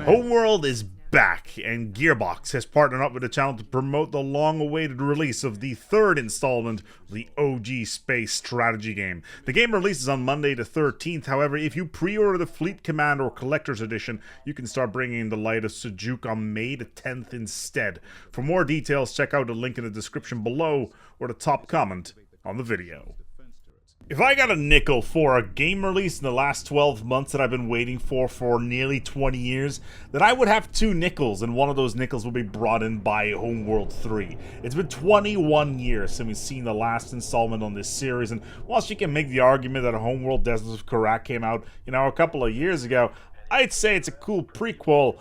Homeworld is back, and Gearbox has partnered up with the channel to promote the long-awaited release of the third installment of the OG space strategy game. The game releases on Monday the 13th, however, if you pre-order the Fleet Command or Collector's Edition, you can start bringing the Light of Sujuk on May the 10th instead. For more details, check out the link in the description below or the top comment on the video. If I got a nickel for a game release in the last 12 months that I've been waiting for nearly 20 years, then I would have 2 nickels, and one of those nickels would be brought in by Homeworld 3. It's been 21 years since we've seen the last installment on this series, and whilst you can make the argument that Homeworld Desert of Karak came out, a couple of years ago, I'd say it's a cool prequel,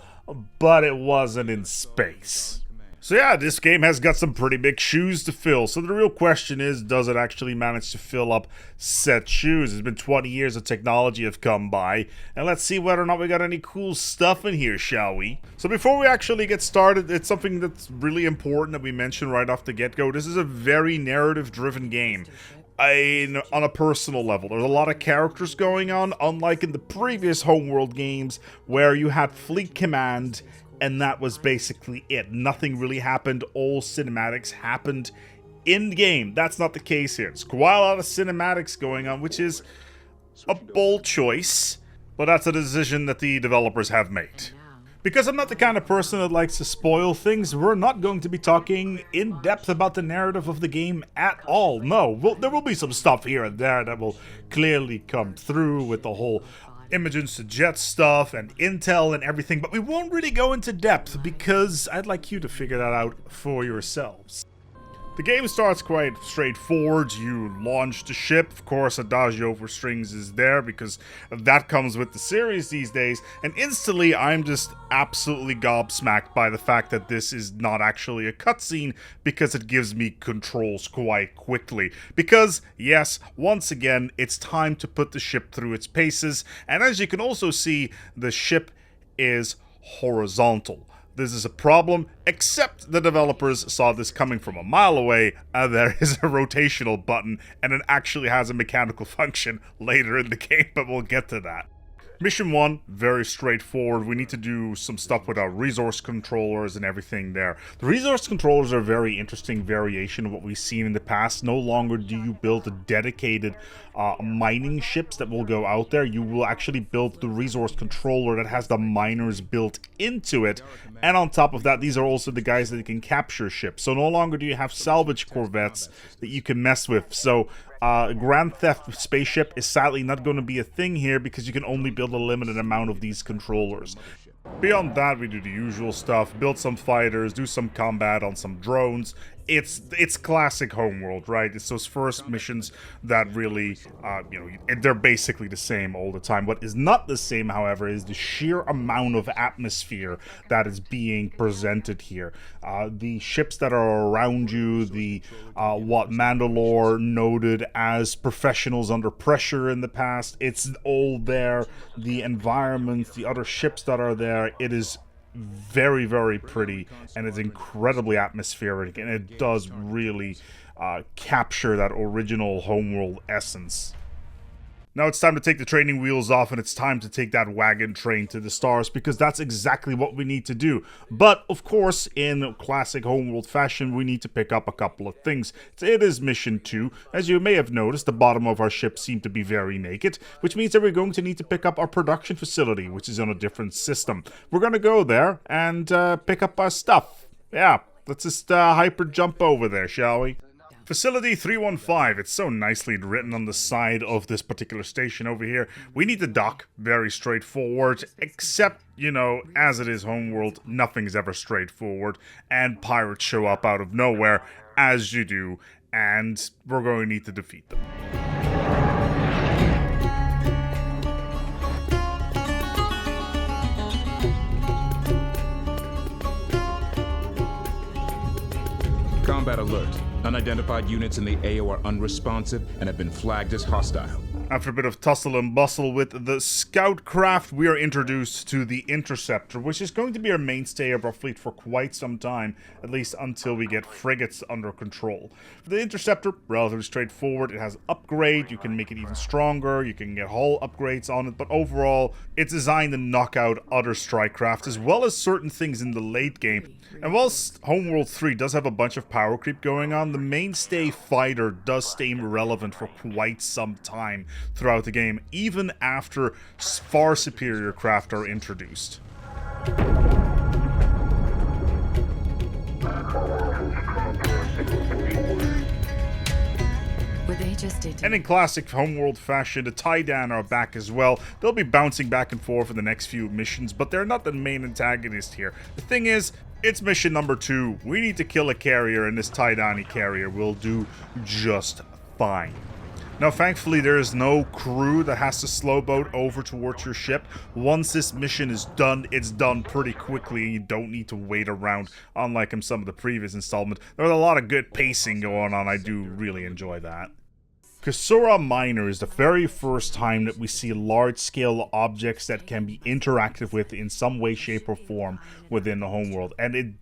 but it wasn't in space. So yeah, this game has got some pretty big shoes to fill. So the real question is, does it actually manage to fill up said shoes? It's been 20 years of technology have come by, and let's see whether or not we got any cool stuff in here, shall we? So before we actually get started, it's something that's really important that we mention right off the get-go. This is a very narrative-driven game. On a personal level, there's a lot of characters going on, unlike in the previous Homeworld games where you had Fleet Command and that was basically it. Nothing really happened. All cinematics happened in-game. That's not the case here. There's quite a lot of cinematics going on, which is a bold choice, but that's a decision that the developers have made. Because I'm not the kind of person that likes to spoil things, we're not going to be talking in depth about the narrative of the game at all. No, there will be some stuff here and there that will clearly come through with the whole Imogen's to Jet stuff and intel and everything, but we won't really go into depth because I'd like you to figure that out for yourselves. The game starts quite straightforward. You launch the ship. Of course, Adagio for strings is there because that comes with the series these days. And instantly, I'm just absolutely gobsmacked by the fact that this is not actually a cutscene because it gives me controls quite quickly. Because, yes, once again, it's time to put the ship through its paces. And as you can also see, the ship is horizontal. This is a problem, except the developers saw this coming from a mile away, and there is a rotational button, and it actually has a mechanical function later in the game, but we'll get to that. Mission 1, very straightforward. We need to do some stuff with our resource controllers and everything there. The resource controllers are a very interesting variation of what we've seen in the past. No longer do you build dedicated mining ships that will go out there. You will actually build the resource controller that has the miners built into it. And on top of that, these are also the guys that can capture ships. So no longer do you have salvage corvettes that you can mess with. So Grand Theft Spaceship is sadly not going to be a thing here because you can only build a limited amount of these controllers. Beyond that, we do the usual stuff, build some fighters, do some combat on some drones. It's classic Homeworld, right? It's those first missions that really, they're basically the same all the time. What is not the same, however, is the sheer amount of atmosphere that is being presented here. The ships that are around you, what Mandalore noted as professionals under pressure in the past, it's all there. The environments, the other ships that are there, it is very, very pretty, and it's incredibly atmospheric, and it does really capture that original Homeworld essence. Now it's time to take the training wheels off, and it's time to take that wagon train to the stars, because that's exactly what we need to do. But, of course, in classic Homeworld fashion, we need to pick up a couple of things. It is Mission 2. As you may have noticed, the bottom of our ship seemed to be very naked, which means that we're going to need to pick up our production facility, which is on a different system. We're going to go there and pick up our stuff. Yeah, let's just hyper jump over there, shall we? Facility 315, it's so nicely written on the side of this particular station over here. We need to dock, very straightforward, except, as it is Homeworld, nothing's ever straightforward, and pirates show up out of nowhere, as you do, and we're going to need to defeat them. Combat alert. Unidentified units in the AO are unresponsive and have been flagged as hostile. After a bit of tussle and bustle with the scout craft, we are introduced to the Interceptor, which is going to be our mainstay of our fleet for quite some time, at least until we get frigates under control. For the Interceptor, relatively straightforward. It has upgrade, you can make it even stronger, you can get hull upgrades on it, but overall, it's designed to knock out other strike craft, as well as certain things in the late game. And whilst Homeworld 3 does have a bunch of power creep going on, the mainstay fighter does stay relevant for quite some time throughout the game, even after far superior craft are introduced. And in classic Homeworld fashion, the Taidan are back as well. They'll be bouncing back and forth for the next few missions, but they're not the main antagonist here. The thing is, it's mission number 2. We need to kill a carrier, and this Taidani carrier will do just fine. Now, thankfully, there is no crew that has to slow boat over towards your ship. Once this mission is done, it's done pretty quickly, and you don't need to wait around, unlike in some of the previous installments. There's a lot of good pacing going on. I do really enjoy that. Kesura Minor is the very first time that we see large-scale objects that can be interacted with in some way, shape, or form within the homeworld, and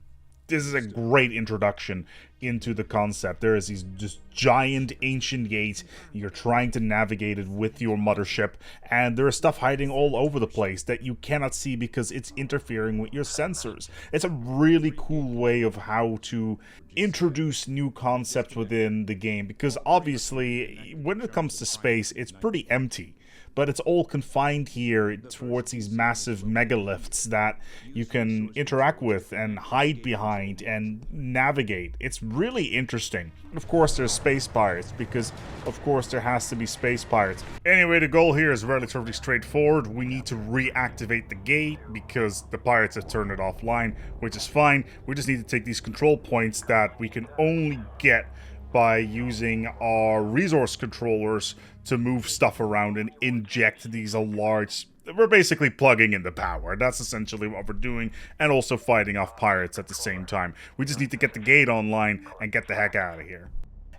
this is a great introduction into the concept. There is these just giant ancient gates. You're trying to navigate it with your mothership, and there is stuff hiding all over the place that you cannot see because it's interfering with your sensors. It's a really cool way of how to introduce new concepts within the game, because obviously when it comes to space, it's pretty empty. But it's all confined here towards these massive megaliths that you can interact with and hide behind and navigate. It's really interesting. Of course, there's space pirates, because of course there has to be space pirates. Anyway, the goal here is relatively straightforward. We need to reactivate the gate because the pirates have turned it offline, which is fine. We just need to take these control points that we can only get by using our resource controllers to move stuff around and inject these large... We're basically plugging in the power. That's essentially what we're doing, and also fighting off pirates at the same time. We just need to get the gate online and get the heck out of here.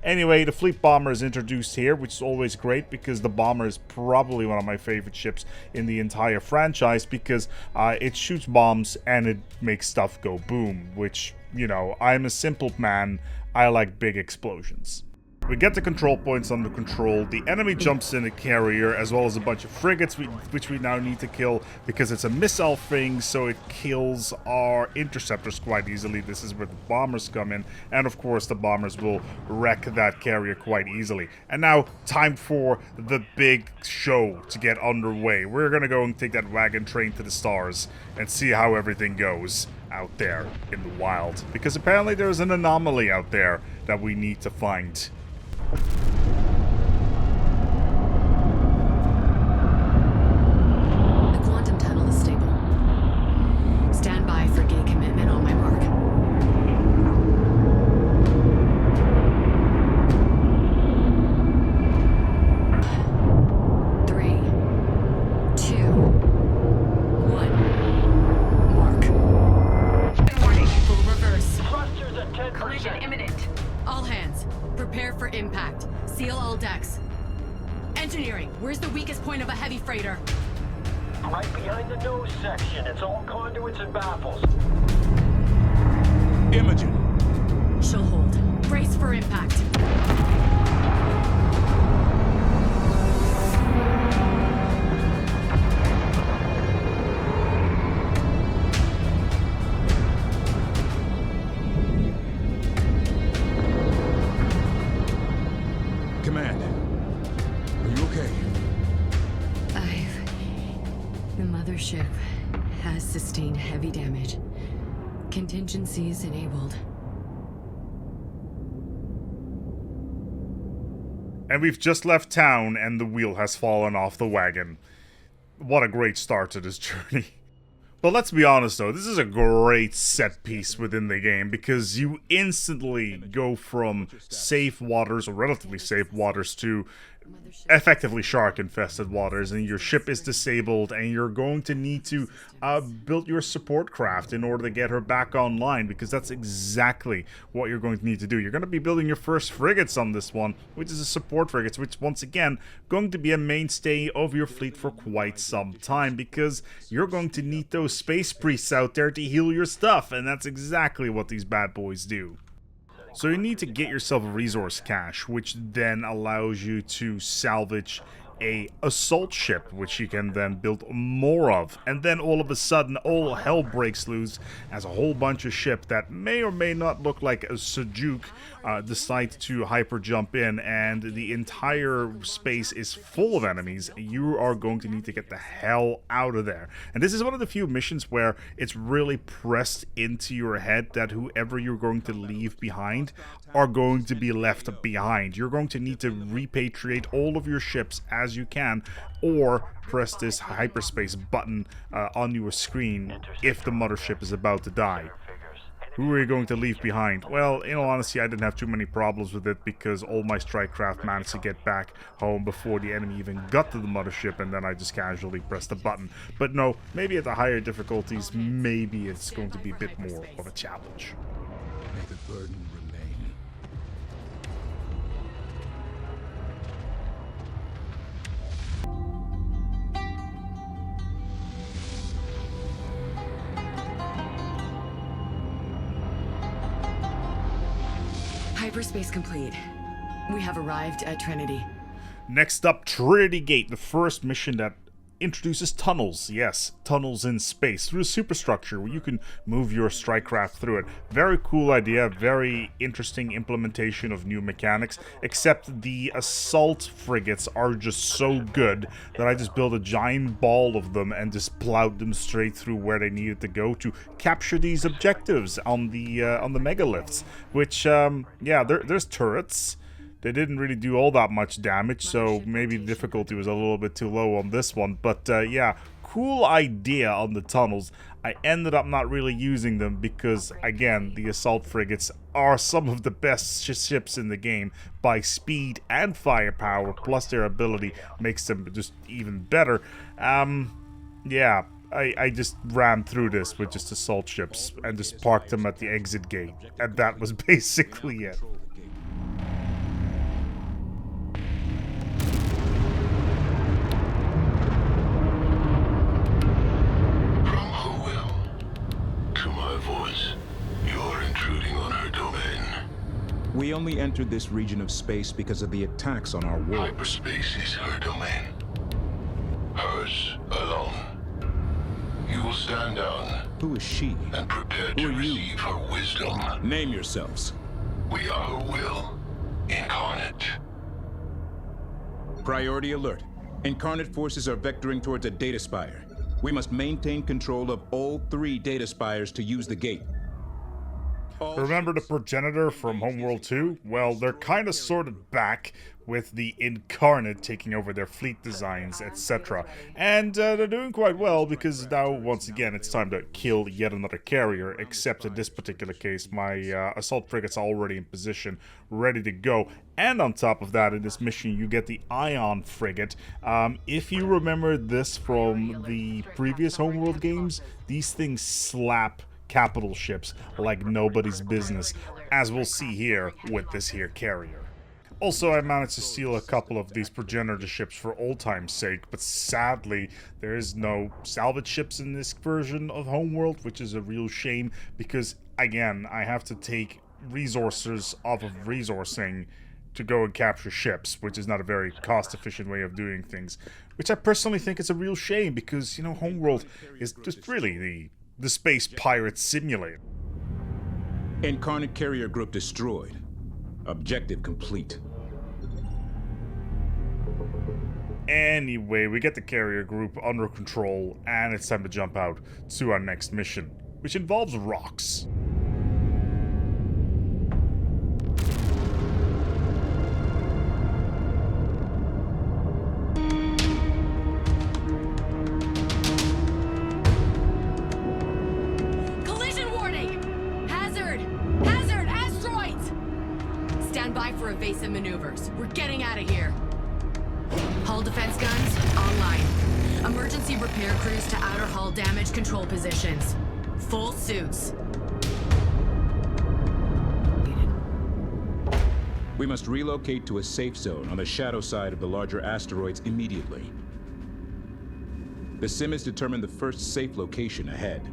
Anyway, the fleet bomber is introduced here, which is always great because the bomber is probably one of my favorite ships in the entire franchise, because it shoots bombs and it makes stuff go boom, which, you know, I'm a simple man. I like big explosions. We get the control points under control. The enemy jumps in a carrier, as well as a bunch of frigates, which we now need to kill because it's a missile thing, so it kills our interceptors quite easily. This is where the bombers come in, and of course the bombers will wreck that carrier quite easily. And now, time for the big show to get underway. We're gonna go and take that wagon train to the stars and see how everything goes out there in the wild, because apparently there's an anomaly out there that we need to find. The quantum tunnel is stable. Stand by for gate commitment on my mark. Three, two, one. Mark. Warning, full reverse. Thrusters at 10%. Collision imminent. All hands, prepare for impact. Seal all decks. Engineering, where's the weakest point of a heavy freighter? Right behind the nose section. It's all conduits and baffles. Imaging. She'll hold. Brace for impact. Command. Are you okay? The mothership has sustained heavy damage. Contingencies enabled. And we've just left town and the wheel has fallen off the wagon. What a great start to this journey. But let's be honest though, this is a great set piece within the game because you instantly go from safe waters, or relatively safe waters, to effectively shark-infested waters, and your ship is disabled, and you're going to need to build your support craft in order to get her back online, because that's exactly what you're going to need to do. You're going to be building your first frigates on this one, which is a support frigates, which once again going to be a mainstay of your fleet for quite some time, because you're going to need those space priests out there to heal your stuff, and that's exactly what these bad boys do. So you need to get yourself a resource cache, which then allows you to salvage a assault ship, which you can then build more of. And then all of a sudden, all hell breaks loose as a whole bunch of ship that may or may not look like a Sujuk decide to hyper jump in, and the entire space is full of enemies. You are going to need to get the hell out of there. And this is one of the few missions where it's really pressed into your head that whoever you're going to leave behind are going to be left behind. You're going to need to repatriate all of your ships as you can, or press this hyperspace button on your screen if the mothership is about to die. Who are you going to leave behind? Well, in all honesty, I didn't have too many problems with it because all my strike craft managed to get back home before the enemy even got to the mothership, and then I just casually pressed the button. But no, maybe at the higher difficulties, maybe it's going to be a bit more of a challenge. May the burden remain. Hyperspace complete. We have arrived at Trinity. Next up, Trinity Gate, the first mission that introduces tunnels. Yes, tunnels in space through a superstructure where you can move your strike craft through it. Very cool idea, very interesting implementation of new mechanics, except the assault frigates are just so good that I just built a giant ball of them and just plowed them straight through where they needed to go to capture these objectives on the megaliths, which yeah, there's turrets. They didn't really do all that much damage, so maybe the difficulty was a little bit too low on this one. But yeah, cool idea on the tunnels. I ended up not really using them because, again, the assault frigates are some of the best ships in the game by speed and firepower, plus their ability makes them just even better. Yeah, I just ran through this with just assault ships and just parked them at the exit gate, and that was basically it. We only entered this region of space because of the attacks on our world. Hyperspace is her domain. Hers alone. You will stand down. Who is she? And prepare to receive her wisdom. Name yourselves. We are her will. Incarnate. Priority alert. Incarnate forces are vectoring towards a data spire. We must maintain control of all 3 data spires to use the gate. Remember the progenitor from Homeworld 2? Well, they're kind of sort of back with the Incarnate taking over their fleet designs, etc. And they're doing quite well because now, once again, it's time to kill yet another carrier, except in this particular case, my assault frigates are already in position, ready to go. And on top of that, in this mission, you get the Ion frigate. If you remember this from the previous Homeworld games, these things slap capital ships like nobody's business, as we'll see here with this here carrier. Also, I managed to steal a couple of these progenitor ships for old time's sake, but sadly there is no salvage ships in this version of Homeworld, which is a real shame because, again, I have to take resources off of resourcing to go and capture ships, which is not a very cost-efficient way of doing things, which I personally think is a real shame because, you know, Homeworld is just really the space pirate simulator. Incarnate carrier group destroyed. Objective complete. Anyway, we get the carrier group under control, and it's time to jump out to our next mission, which involves rocks. getting out of here. Hull defense guns online. Emergency repair crews to outer hull damage control positions. Full suits. We must relocate to a safe zone on the shadow side of the larger asteroids immediately. The sim has determined the first safe location ahead.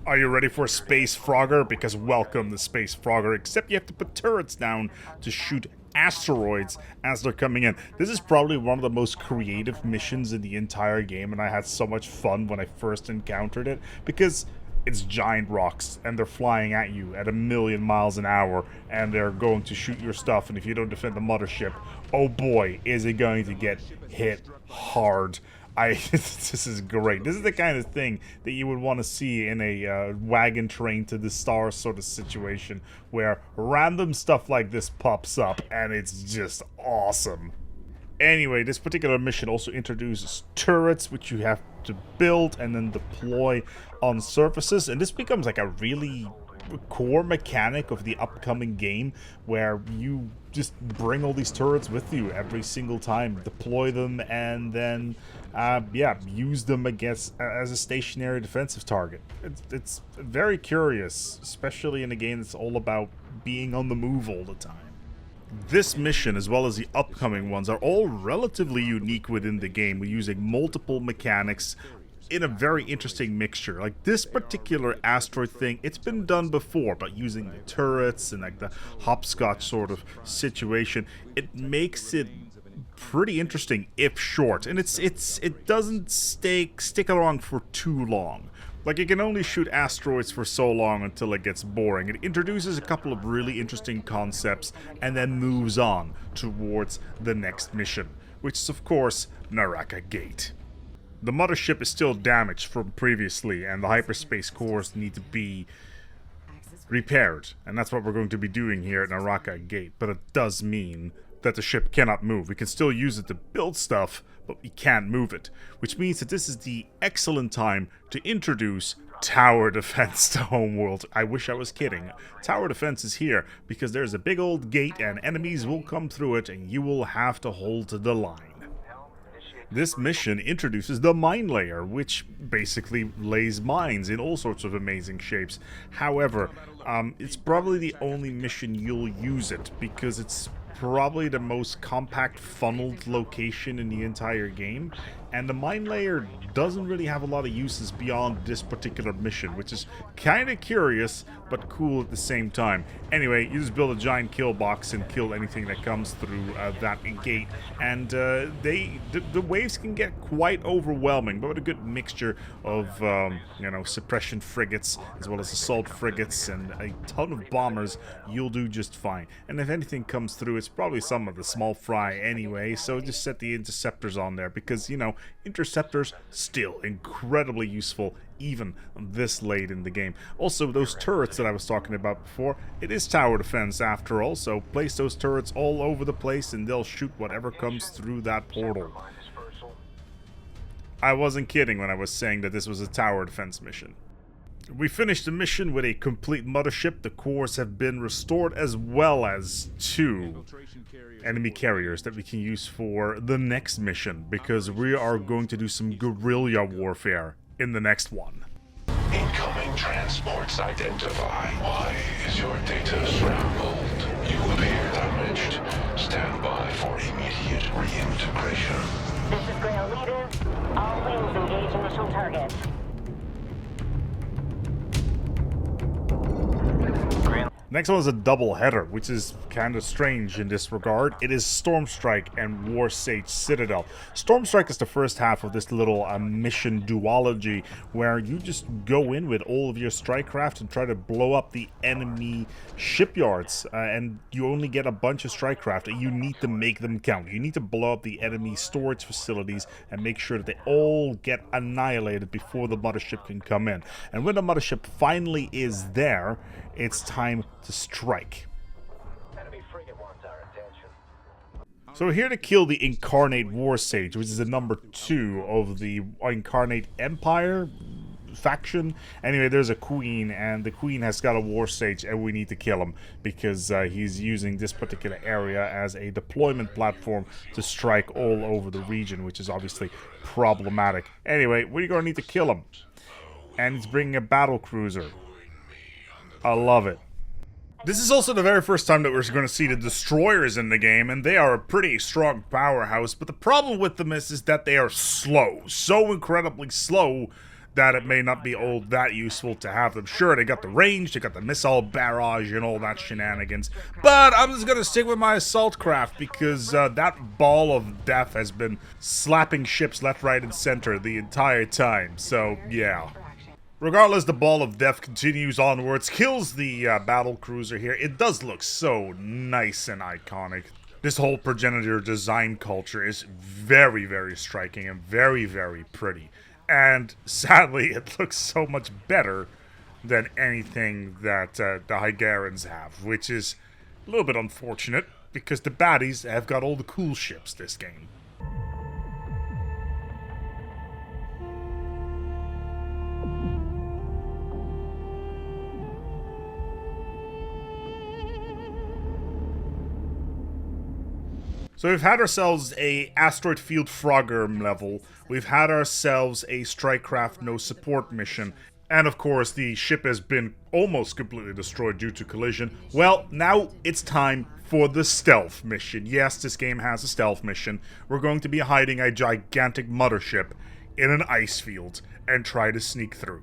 Are you ready for Space Frogger? Because welcome to Space Frogger, except you have to put turrets down to shoot asteroids as they're coming in. This is probably one of the most creative missions in the entire game, and I had so much fun when I first encountered it, because it's giant rocks, and they're flying at you at 1,000,000 miles an hour, and they're going to shoot your stuff, and if you don't defend the mothership, oh boy, is it going to get hit hard. This is great. This is the kind of thing that you would want to see in a wagon train to the stars sort of situation, where random stuff like this pops up, and it's just awesome. Anyway, this particular mission also introduces turrets, which you have to build and then deploy on surfaces, and this becomes like a really core mechanic of the upcoming game, where you just bring all these turrets with you every single time, deploy them, and then yeah, use them against as a stationary defensive target. It's very curious, especially in a game that's all about being on the move all the time. This mission, as well as the upcoming ones, are all relatively unique within the game. We're using multiple mechanics in a very interesting mixture. Like this particular asteroid thing, it's been done before, but using the turrets and like the hopscotch sort of situation, it makes it pretty interesting if short, and it doesn't stick around for too long. Like, it can only shoot asteroids for so long until it gets boring. It introduces a couple of really interesting concepts and then moves on towards the next mission, which is of course Naraka Gate. The mothership is still damaged from previously, and the hyperspace cores need to be repaired, and that's what we're going to be doing here at Naraka Gate. But it does mean that the ship cannot move. We can still use it to build stuff, but we can't move it, which means that this is the excellent time to introduce tower defense to Homeworld. I wish I was kidding. Tower defense is here because there's a big old gate and enemies will come through it, and you will have to hold to the line. This mission introduces the mine layer, which basically lays mines in all sorts of amazing shapes. However, it's probably the only mission you'll use it, because it's probably the most compact funneled location in the entire game, and the mine layer doesn't really have a lot of uses beyond this particular mission, which is kind of curious but cool at the same time. Anyway, you just build a giant kill box and kill anything that comes through that gate, and the waves can get quite overwhelming, but with a good mixture of you know, suppression frigates as well as assault frigates and a ton of bombers, you'll do just fine. And if anything comes through, it's probably some of the small fry anyway, so just set the interceptors on there, because, you know, interceptors still incredibly useful even this late in the game. Also, those turrets that I was talking about before, it is tower defense after all, so place those turrets all over the place and they'll shoot whatever comes through that portal. I wasn't kidding when I was saying that this was a tower defense mission. We finished the mission with a complete mothership. The cores have been restored, as well as 2 enemy carriers that we can use for the next mission, because we are going to do some guerrilla warfare in the next one. Incoming transports identified. Why is your data scrambled? You appear damaged. Stand by for immediate reintegration. This is Grail Leader. All wings engage initial targets. Next one is a double header, which is kind of strange in this regard. It is Stormstrike and Warsage Citadel. Stormstrike is the first half of this little mission duology, where you just go in with all of your strike craft and try to blow up the enemy shipyards, and you only get a bunch of strike craft, and you need to make them count. You need to blow up the enemy storage facilities and make sure that they all get annihilated before the mothership can come in. And when the mothership finally is there, it's time to strike. Enemy frigate wants our attention. So we're here to kill the Incarnate Warsage, which is the number 2 of the Incarnate Empire faction. Anyway, there's a queen, and the queen has got a Warsage, and we need to kill him because he's using this particular area as a deployment platform to strike all over the region, which is obviously problematic. Anyway, we're going to need to kill him. And he's bringing a battle cruiser. I love it. This is also the very first time that we're going to see the destroyers in the game, and they are a pretty strong powerhouse, but the problem with them is that they are slow. So incredibly slow that it may not be all that useful to have them. Sure, they got the range, they got the missile barrage and all that shenanigans, but I'm just going to stick with my assault craft because that ball of death has been slapping ships left, right, and center the entire time, so yeah. Regardless, the ball of death continues onwards, kills the battle cruiser here. It does look so nice and iconic. This whole progenitor design culture is very, very striking and very, very pretty. And sadly, it looks so much better than anything that the Hiigarans have, which is a little bit unfortunate because the baddies have got all the cool ships this game. So we've had ourselves a asteroid field Frogger level, we've had ourselves a Strikecraft no support mission, and of course the ship has been almost completely destroyed due to collision. Well, now it's time for the stealth mission. Yes, this game has a stealth mission. We're going to be hiding a gigantic mothership in an ice field and try to sneak through.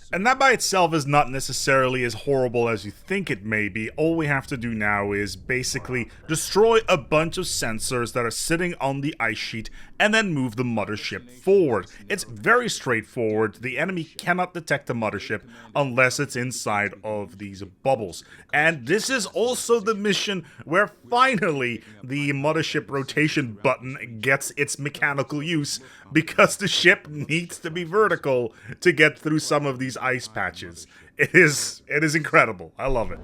And that by itself is not necessarily as horrible as you think it may be. All we have to do now is basically destroy a bunch of sensors that are sitting on the ice sheet and then move the mothership forward. It's very straightforward. The enemy cannot detect the mothership unless it's inside of these bubbles. And this is also the mission where finally the mothership rotation button gets its mechanical use, because the ship needs to be vertical to get through some of these ice patches. It is incredible. I love it.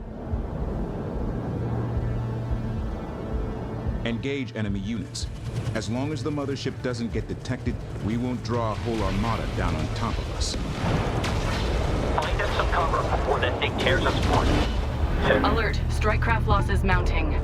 Engage enemy units. As long as the mothership doesn't get detected, we won't draw a whole armada down on top of us. Find us some cover before that thing tears us apart. Alert, strikecraft losses mounting.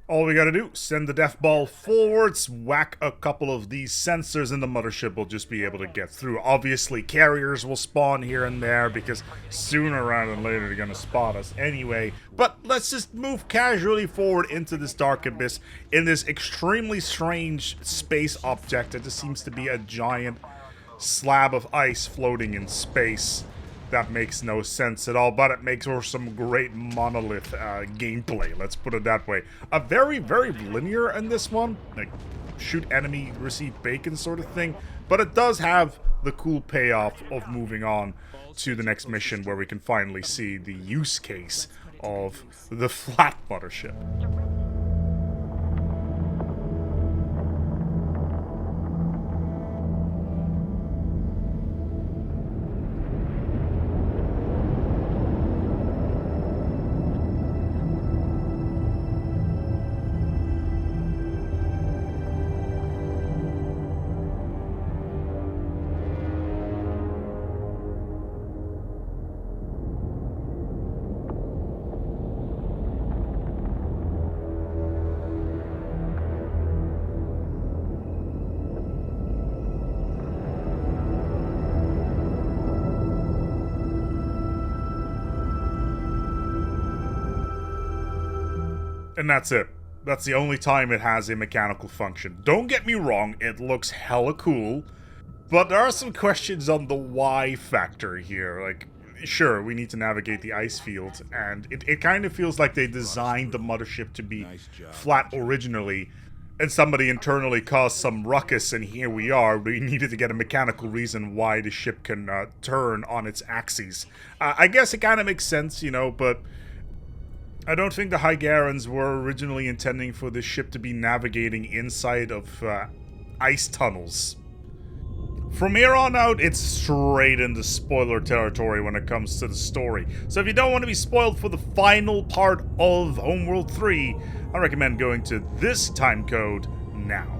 All we gotta do, send the death ball forwards, whack a couple of these sensors, and the mothership will just be able to get through. Obviously, carriers will spawn here and there, because sooner rather than later they're gonna spot us anyway. But let's just move casually forward into this dark abyss in this extremely strange space object that just seems to be a giant slab of ice floating in space. That makes no sense at all, but it makes for some great monolith gameplay, let's put it that way. A very, very linear in this one, like shoot enemy, receive bacon sort of thing, but it does have the cool payoff of moving on to the next mission where we can finally see the use case of the flat mothership. And that's it. That's the only time it has a mechanical function. Don't get me wrong, it looks hella cool, but there are some questions on the why factor here. Like, sure, we need to navigate the ice field, and it kind of feels like they designed the mothership to be flat originally, and somebody internally caused some ruckus, and here we are. We needed to get a mechanical reason why the ship can turn on its axes. I guess it kind of makes sense, you know, but I don't think the Hiigarans were originally intending for this ship to be navigating inside of ice tunnels. From here on out, it's straight into spoiler territory when it comes to the story. So if you don't want to be spoiled for the final part of Homeworld 3, I recommend going to this timecode now.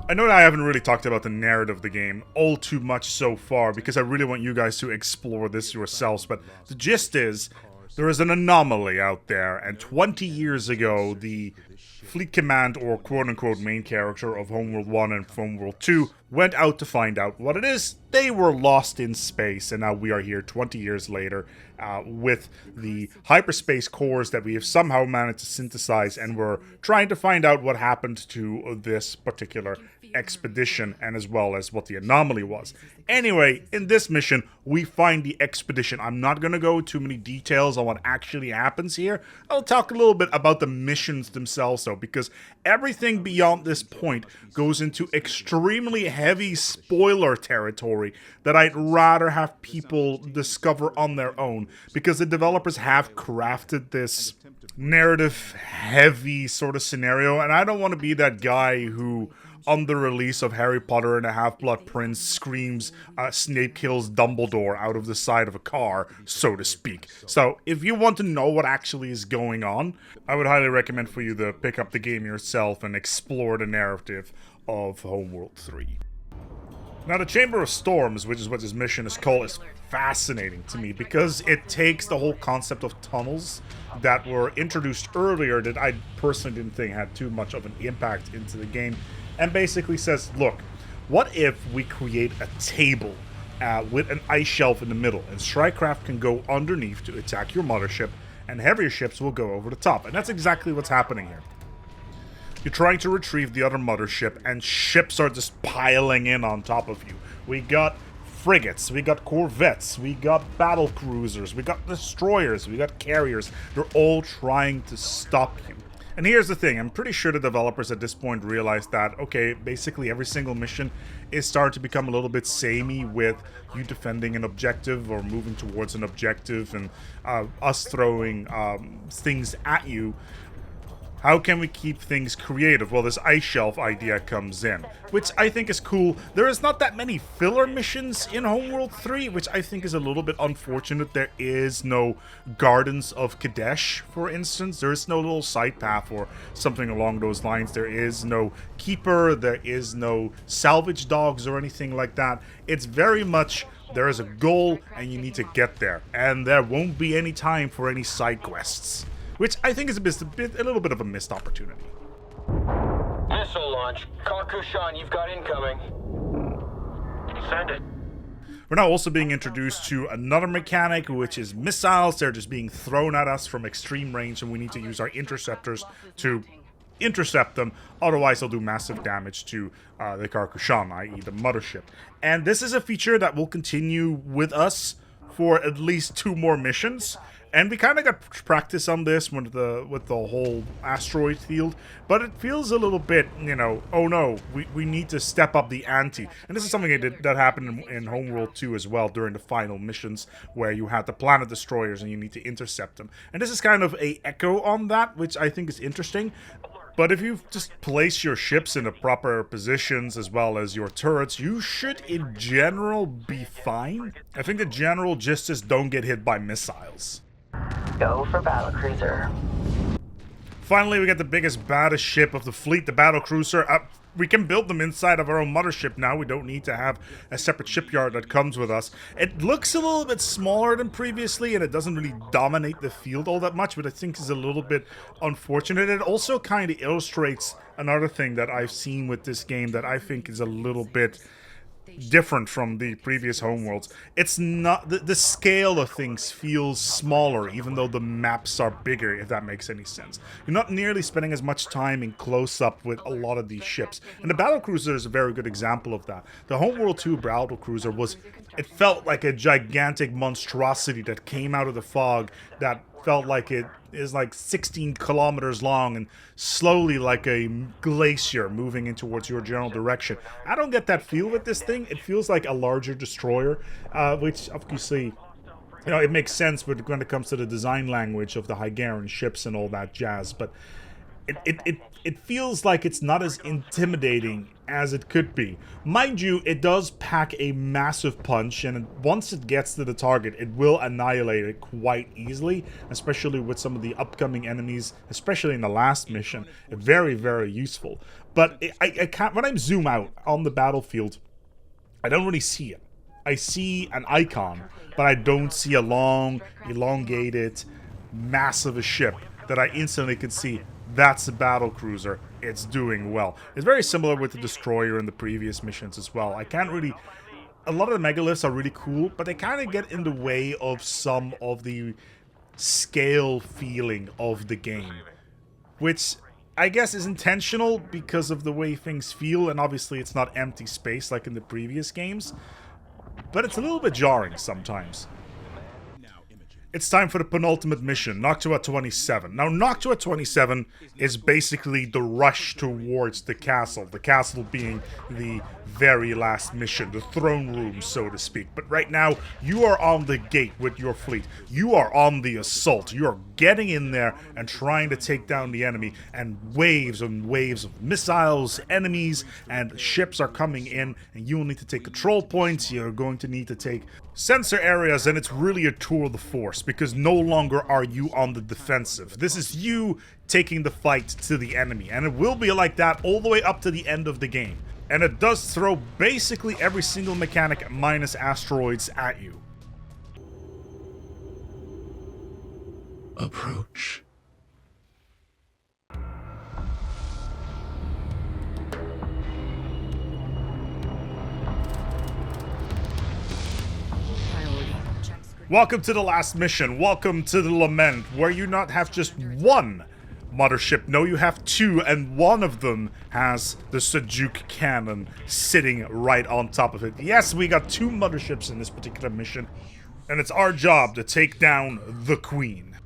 I know that I haven't really talked about the narrative of the game all too much so far because I really want you guys to explore this yourselves, but the gist is there is an anomaly out there, and 20 years ago the Fleet Command, or quote-unquote main character of Homeworld 1 and Homeworld 2, went out to find out what it is. They were lost in space, and now we are here 20 years later with the hyperspace cores that we have somehow managed to synthesize, and we're trying to find out what happened to this particular expedition, and as well as what the anomaly was. Anyway, in this mission, we find the expedition. I'm not going to go too many details on what actually happens here. I'll talk a little bit about the missions themselves, though, because everything beyond this point goes into extremely heavy spoiler territory that I'd rather have people discover on their own, because the developers have crafted this narrative-heavy sort of scenario, and I don't want to be that guy who, on the release of Harry Potter and the Half-Blood Prince, screams Snape kills Dumbledore out of the side of a car, so to speak. So, if you want to know what actually is going on, I would highly recommend for you to pick up the game yourself and explore the narrative of Homeworld 3. Now, the Chamber of Storms, which is what this mission is called, is fascinating to me because it takes the whole concept of tunnels that were introduced earlier that I personally didn't think had too much of an impact into the game, and basically says, look, what if we create a table with an ice shelf in the middle, and Strikecraft can go underneath to attack your mothership, and heavier ships will go over the top. And that's exactly what's happening here. You're trying to retrieve the other mothership, and ships are just piling in on top of you. We got frigates, we got corvettes, we got battle cruisers, we got destroyers, we got carriers. They're all trying to stop you. And here's the thing, I'm pretty sure the developers at this point realized that, okay, basically every single mission is starting to become a little bit samey with you defending an objective or moving towards an objective and us throwing things at you. How can we keep things creative? Well, this ice shelf idea comes in, which I think is cool. There is not that many filler missions in Homeworld 3, which I think is a little bit unfortunate. There is no Gardens of Kadesh, for instance. There is no little side path or something along those lines. There is no Keeper. There is no salvage dogs or anything like that. It's very much, there is a goal and you need to get there. And there won't be any time for any side quests, which I think is a little bit of a missed opportunity. Missile launch. Karkushan, you've got incoming. Send it. We're now also being introduced to another mechanic, which is missiles. They're just being thrown at us from extreme range, and we need to use our interceptors to intercept them. Otherwise, they'll do massive damage to the Karkushan, i.e. the mothership. And this is a feature that will continue with us for at least 2 more missions. And we kind of got practice on this with the whole asteroid field, but it feels a little bit, you know, oh no, we need to step up the ante. And this is something that happened in Homeworld 2 as well during the final missions, where you had the planet destroyers and you need to intercept them. And this is kind of a echo on that, which I think is interesting. But if you just place your ships in the proper positions as well as your turrets, you should in general be fine. I think the general gist is don't get hit by missiles. Go for battlecruiser. Finally, we get the biggest, baddest ship of the fleet, the battlecruiser. We can build them inside of our own mothership now. We don't need to have a separate shipyard that comes with us. It looks a little bit smaller than previously, and it doesn't really dominate the field all that much, but I think is a little bit unfortunate. It also kind of illustrates another thing that I've seen with this game that I think is a little bit different from the previous Homeworlds. It's not the scale of things feels smaller, even though the maps are bigger, if that makes any sense. You're not nearly spending as much time in close-up with a lot of these ships, and the battlecruiser is a very good example of that. The Homeworld 2 battlecruiser it felt like a gigantic monstrosity that came out of the fog that felt like it is like 16 kilometers long and slowly like a glacier moving in towards your general direction. I don't get that feel with this thing. It feels like a larger destroyer, which obviously, you know, it makes sense when it comes to the design language of the Hiigaran ships and all that jazz, but it feels like it's not as intimidating as it could be. Mind you, it does pack a massive punch, and once it gets to the target, it will annihilate it quite easily, especially with some of the upcoming enemies, especially in the last mission. Very, very useful. But I can't, when I zoom out on the battlefield, I don't really see it. I see an icon, but I don't see a long, elongated, massive ship that I instantly can see. That's a battle cruiser. It's doing well. It's very similar with the destroyer in the previous missions as well. I can't really... A lot of the megaliths are really cool, but they kind of get in the way of some of the scale feeling of the game, which I guess is intentional because of the way things feel, and obviously it's not empty space like in the previous games, but it's a little bit jarring sometimes. It's time for the penultimate mission, Noctua 27. Now, Noctua 27 is basically the rush towards the castle being the very last mission, the throne room, so to speak. But right now, you are on the gate with your fleet. You are on the assault. You are getting in there and trying to take down the enemy, and waves of missiles, enemies, and ships are coming in, and you will need to take control points. You're going to need to take sensor areas, and it's really a tour de force, because no longer are you on the defensive. This is you taking the fight to the enemy, and it will be like that all the way up to the end of the game. And it does throw basically every single mechanic minus asteroids at you. Approach. Welcome to the last mission. Welcome to the Lament, where you not have just one mothership. No, you have two, and one of them has the Sejuk cannon sitting right on top of it. Yes, we got two motherships in this particular mission, and it's our job to take down the Queen.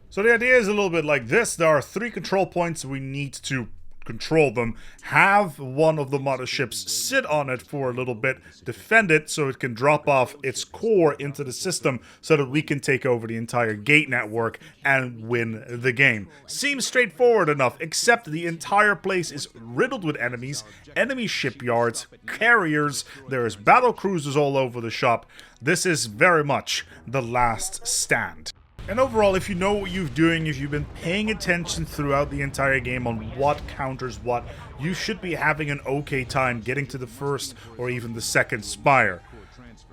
So the idea is a little bit like this. There are 3 control points. We need to control them, have one of the motherships sit on it for a little bit, defend it so it can drop off its core into the system so that we can take over the entire gate network and win the game. Seems straightforward enough, except the entire place is riddled with enemies, enemy shipyards, carriers, there's battle cruisers all over the shop. This is very much the last stand. And overall, if you know what you're doing, if you've been paying attention throughout the entire game on what counters what, you should be having an okay time getting to the first or even the second spire.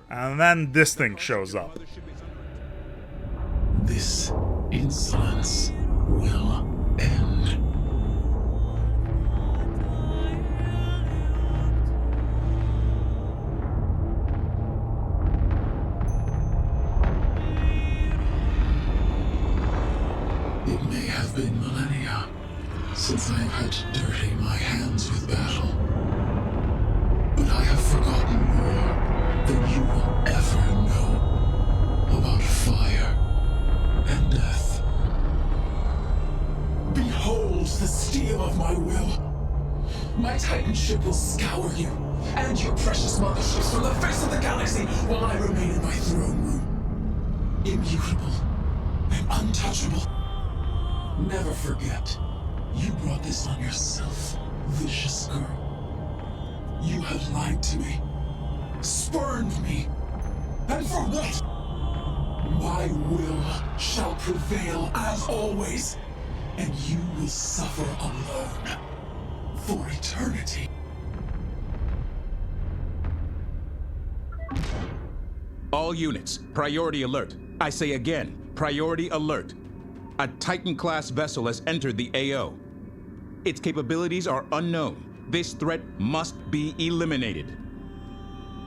And then this thing shows up. This insolence will end. It may have been millennia since I've had to dirty my hands with battle, but I have forgotten more than you will ever know about fire and death. Behold the steel of my will. My Titan ship will scour you and your precious motherships from the face of the galaxy while I remain in my throne room, immutable and untouchable. Never forget, you brought this on yourself, vicious girl. You have lied to me, spurned me, and for what? My will shall prevail as always, and you will suffer alone for eternity. All units, priority alert. I say again, priority alert. A Titan-class vessel has entered the AO. Its capabilities are unknown. This threat must be eliminated.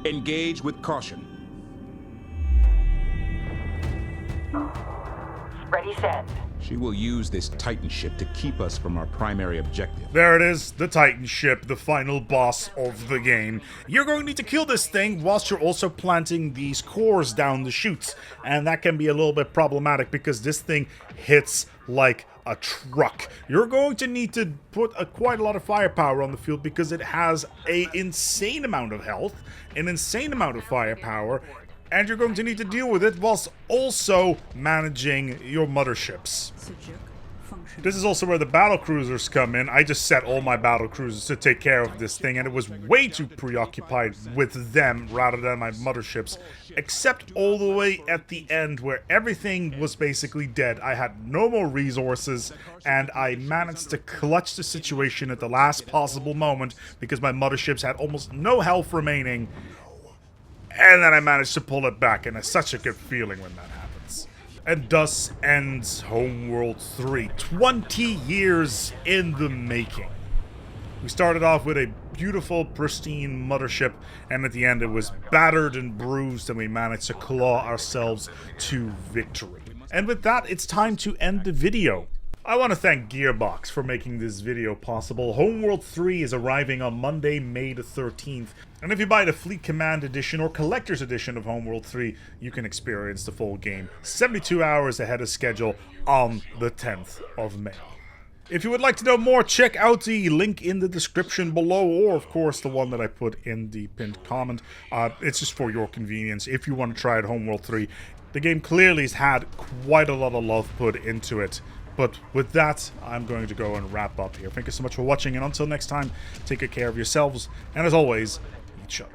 Engage with caution. Ready, set. She will use this Titan ship to keep us from our primary objective. There it is, the Titan ship, the final boss of the game. You're going to need to kill this thing whilst you're also planting these cores down the chutes. And that can be a little bit problematic because this thing hits like a truck. You're going to need to put quite a lot of firepower on the field because it has an insane amount of health, an insane amount of firepower, and you're going to need to deal with it whilst also managing your motherships. This is also where the battle cruisers come in. I just set all my battle cruisers to take care of this thing, and it was way too preoccupied with them rather than my motherships, except all the way at the end where everything was basically dead. I had no more resources, and I managed to clutch the situation at the last possible moment because my motherships had almost no health remaining, and then I managed to pull it back, and it's such a good feeling when that happens. And thus ends Homeworld 3, 20 years in the making. We started off with a beautiful, pristine mothership, and at the end it was battered and bruised, and we managed to claw ourselves to victory. And with that, it's time to end the video. I want to thank Gearbox for making this video possible. Homeworld 3 is arriving on Monday, May the 13th. And if you buy the Fleet Command Edition or Collector's Edition of Homeworld 3, you can experience the full game 72 hours ahead of schedule on the 10th of May. If you would like to know more, check out the link in the description below, or of course the one that I put in the pinned comment. It's just for your convenience if you want to try out Homeworld 3. The game clearly has had quite a lot of love put into it. But with that, I'm going to go and wrap up here. Thank you so much for watching, and until next time, take good care of yourselves, and as always, each other.